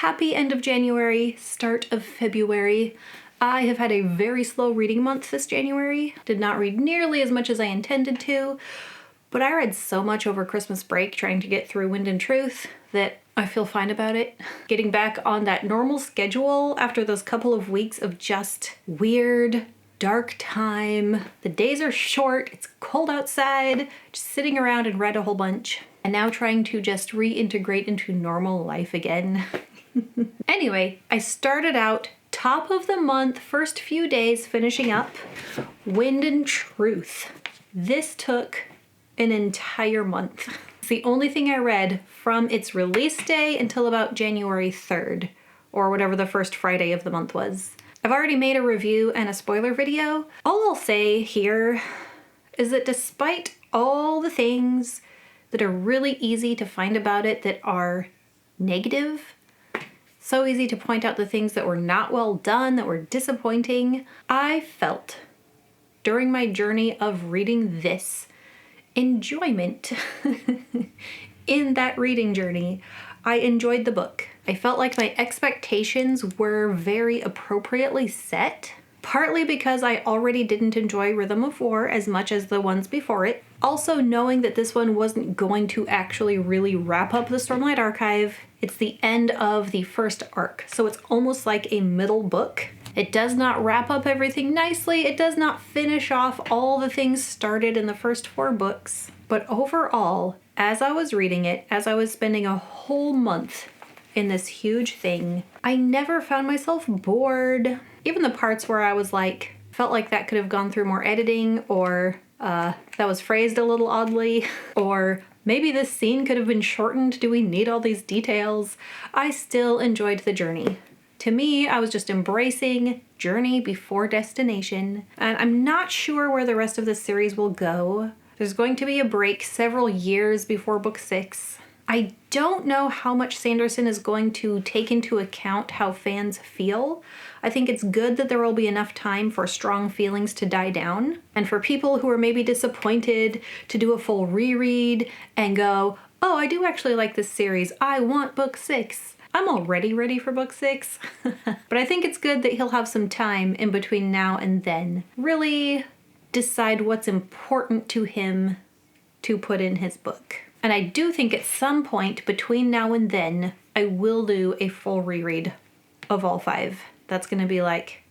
happy end of January, start of February. I have had a very slow reading month this January. Did not read nearly as much as I intended to, but I read so much over Christmas break trying to get through Wind and Truth that I feel fine about it. Getting back on that normal schedule after those couple of weeks of just weird, dark time. The days are short, it's cold outside, just sitting around and read a whole bunch. And now trying to just reintegrate into normal life again. Anyway, I started out top of the month, first few days finishing up Wind and Truth. This took an entire month. It's the only thing I read from its release day until about January 3rd, or whatever the first Friday of the month was. I've already made a review and a spoiler video. All I'll say here is that despite all the things that are really easy to find about it that are negative, so easy to point out the things that were not well done, that were disappointing, I felt during my journey of reading this enjoyment in that reading journey. I enjoyed the book. I felt like my expectations were very appropriately set, partly because I already didn't enjoy Rhythm of War as much as the ones before it. Also knowing that this one wasn't going to actually really wrap up the Stormlight Archive. It's the end of the first arc, so it's almost like a middle book. It does not wrap up everything nicely. It does not finish off all the things started in the first 4 books. But overall, as I was reading it, as I was spending a whole month in this huge thing, I never found myself bored. Even the parts where I was like, felt like that could have gone through more editing, or that was phrased a little oddly, or maybe this scene could have been shortened. Do we need all these details? I still enjoyed the journey. To me, I was just embracing journey before destination, and I'm not sure where the rest of this series will go. There's going to be a break several years before book 6. I don't know how much Sanderson is going to take into account how fans feel. I think it's good that there will be enough time for strong feelings to die down, and for people who are maybe disappointed to do a full reread and go, oh, I do actually like this series. I want book 6. I'm already ready for book 6, but I think it's good that he'll have some time in between now and then. Really decide what's important to him to put in his book. And I do think at some point between now and then, I will do a full reread of all 5. That's gonna be like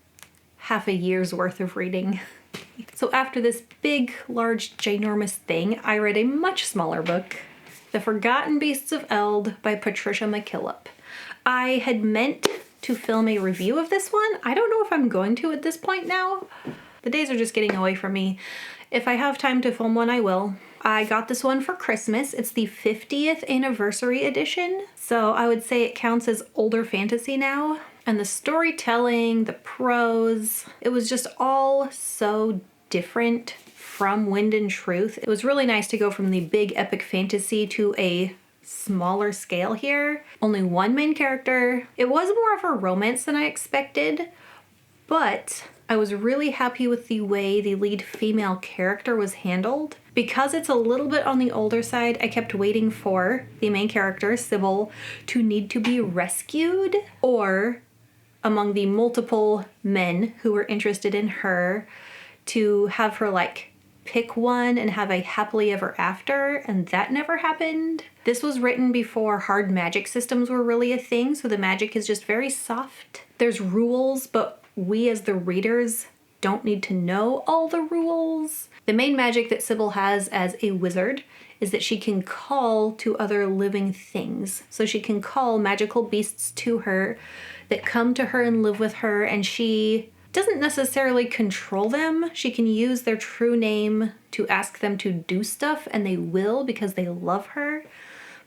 half a year's worth of reading. So after this big, large, ginormous thing, I read a much smaller book, The Forgotten Beasts of Eld by Patricia McKillip. I had meant to film a review of this one. I don't know if I'm going to at this point now. The days are just getting away from me. If I have time to film one, I will. I got this one for Christmas. It's the 50th anniversary edition, so I would say it counts as older fantasy now. And the storytelling, the prose, it was just all so different from Wind and Truth. It was really nice to go from the big epic fantasy to a smaller scale here. Only one main character. It was more of a romance than I expected, but I was really happy with the way the lead female character was handled. Because it's a little bit on the older side, I kept waiting for the main character, Sybil, to need to be rescued, or among the multiple men who were interested in her, to have her like pick one and have a happily ever after, and that never happened. This was written before hard magic systems were really a thing, so the magic is just very soft. There's rules, but we as the readers don't need to know all the rules. The main magic that Sybil has as a wizard is that she can call to other living things. So she can call magical beasts to her that come to her and live with her, and she doesn't necessarily control them. She can use their true name to ask them to do stuff, and they will because they love her.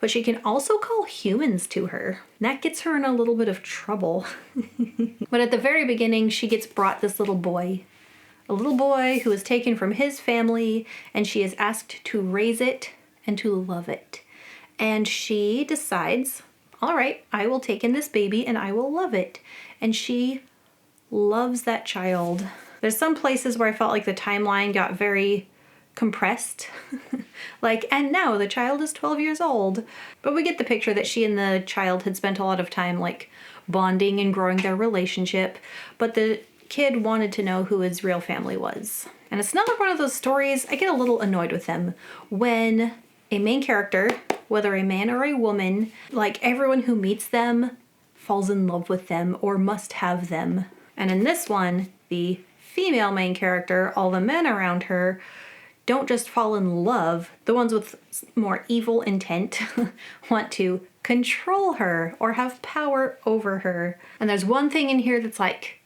But she can also call humans to her. And that gets her in a little bit of trouble. But at the very beginning, she gets brought this little boy. A little boy who is taken from his family, and she is asked to raise it and to love it. And she decides, all right, I will take in this baby and I will love it. And she loves that child. There's some places where I felt like the timeline got very compressed. Like, and now the child is 12 years old. But we get the picture that she and the child had spent a lot of time, like, bonding and growing their relationship. But the kid wanted to know who his real family was. And it's another one of those stories, I get a little annoyed with them, when a main character, whether a man or a woman, like, everyone who meets them falls in love with them or must have them. And in this one, the female main character, all the men around her, don't just fall in love. The ones with more evil intent want to control her or have power over her. And there's one thing in here that's like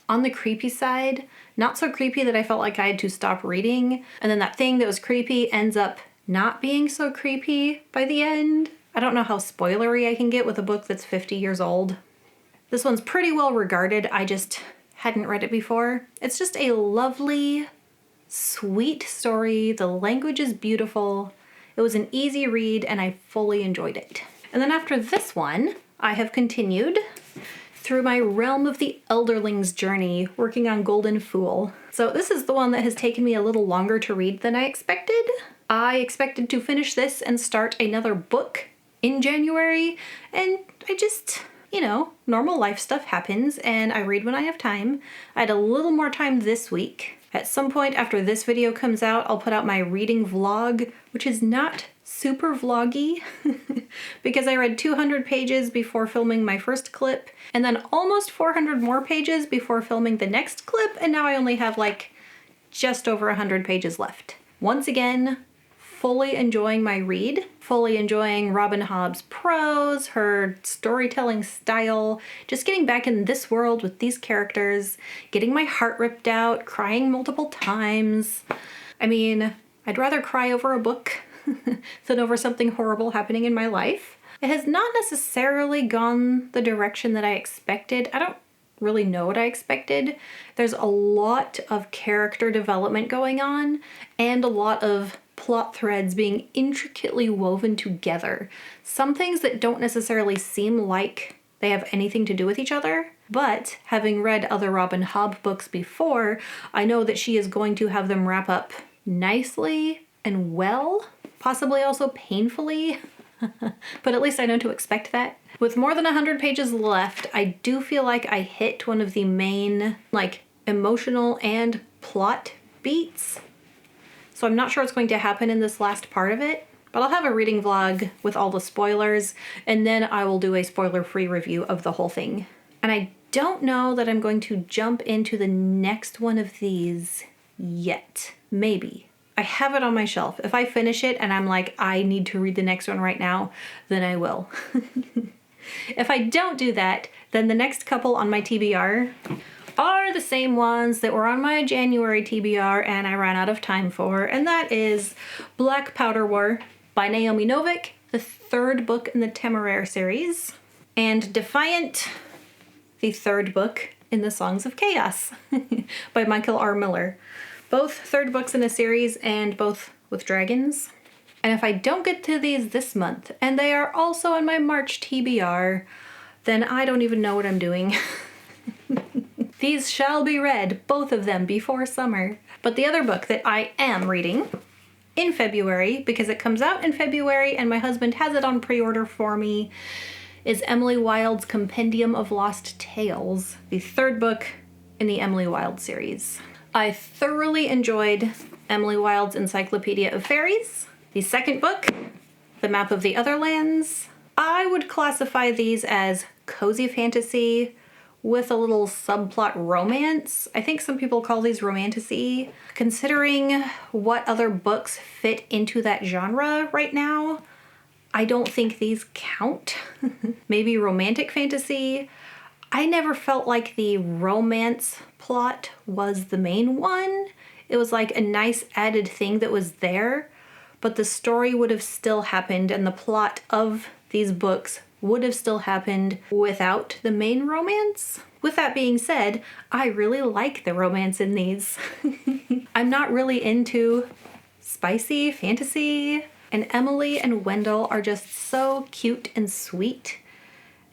on the creepy side, not so creepy that I felt like I had to stop reading. And then that thing that was creepy ends up not being so creepy by the end. I don't know how spoilery I can get with a book that's 50 years old. This one's pretty well regarded. I just hadn't read it before. It's just a lovely, sweet story. The language is beautiful. It was an easy read and I fully enjoyed it. And then after this one, I have continued through my Realm of the Elderlings journey, working on Golden Fool. So this is the one that has taken me a little longer to read than I expected. I expected to finish this and start another book in January, and I just, you know, normal life stuff happens and I read when I have time. I had a little more time this week. At some point after this video comes out, I'll put out my reading vlog, which is not super vloggy because I read 200 pages before filming my first clip and then almost 400 more pages before filming the next clip, and now I only have like just over 100 pages left. Once again, fully enjoying my read, fully enjoying Robin Hobb's prose, her storytelling style, just getting back in this world with these characters, getting my heart ripped out, crying multiple times. I mean, I'd rather cry over a book than over something horrible happening in my life. It has not necessarily gone the direction that I expected. I don't really know what I expected. There's a lot of character development going on and a lot of plot threads being intricately woven together. Some things that don't necessarily seem like they have anything to do with each other, but having read other Robin Hobb books before, I know that she is going to have them wrap up nicely and well, possibly also painfully, but at least I know to expect that. With more than 100 pages left, I do feel like I hit one of the main, like, emotional and plot beats. So I'm not sure what's going to happen in this last part of it, but I'll have a reading vlog with all the spoilers, and then I will do a spoiler-free review of the whole thing. And I don't know that I'm going to jump into the next one of these yet. Maybe. I have it on my shelf. If I finish it and I'm like, I need to read the next one right now, then I will. If I don't do that, then the next couple on my TBR are the same ones that were on my January TBR and I ran out of time for, and that is Black Powder War by Naomi Novik, the third book in the Temeraire series, and Defiant, the third book in the Songs of Chaos by Michael R. Miller. Both third books in a series and both with dragons. And if I don't get to these this month, and they are also on my March TBR, then I don't even know what I'm doing. These shall be read, both of them, before summer. But the other book that I am reading in February, because it comes out in February and my husband has it on pre-order for me, is Emily Wilde's Compendium of Lost Tales, the third book in the Emily Wilde series. I thoroughly enjoyed Emily Wilde's Encyclopedia of Fairies. The second book, The Map of the Otherlands, I would classify these as cozy fantasy with a little subplot romance. I think some people call these romantasy. Considering what other books fit into that genre right now, I don't think these count. Maybe romantic fantasy. I never felt like the romance plot was the main one. It was like a nice added thing that was there, but the story would have still happened and the plot of these books would have still happened without the main romance. With that being said, I really like the romance in these. I'm not really into spicy fantasy, and Emily and Wendell are just so cute and sweet.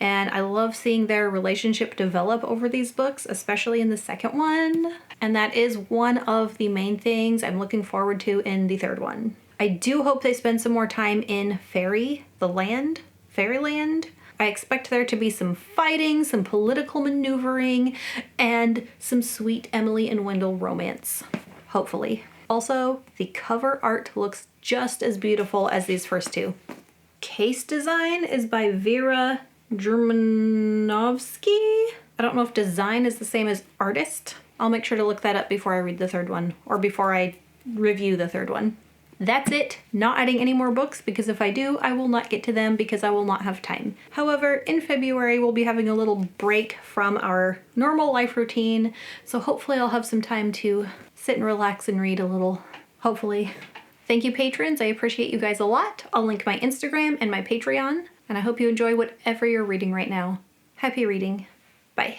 and I love seeing their relationship develop over these books, especially in the second one. And that is one of the main things I'm looking forward to in the third one. I do hope they spend some more time in Fairyland. I expect there to be some fighting, some political maneuvering, and some sweet Emily and Wendell romance, hopefully. Also, the cover art looks just as beautiful as these first two. Case design is by Vera Germanovsky. I don't know if design is the same as artist. I'll make sure to look that up before I read the third one, or before I review the third one. That's it. Not adding any more books, because if I do, I will not get to them because I will not have time. However, in February, we'll be having a little break from our normal life routine, so hopefully I'll have some time to sit and relax and read a little, hopefully. Thank you, patrons. I appreciate you guys a lot. I'll link my Instagram and my Patreon, and I hope you enjoy whatever you're reading right now. Happy reading. Bye.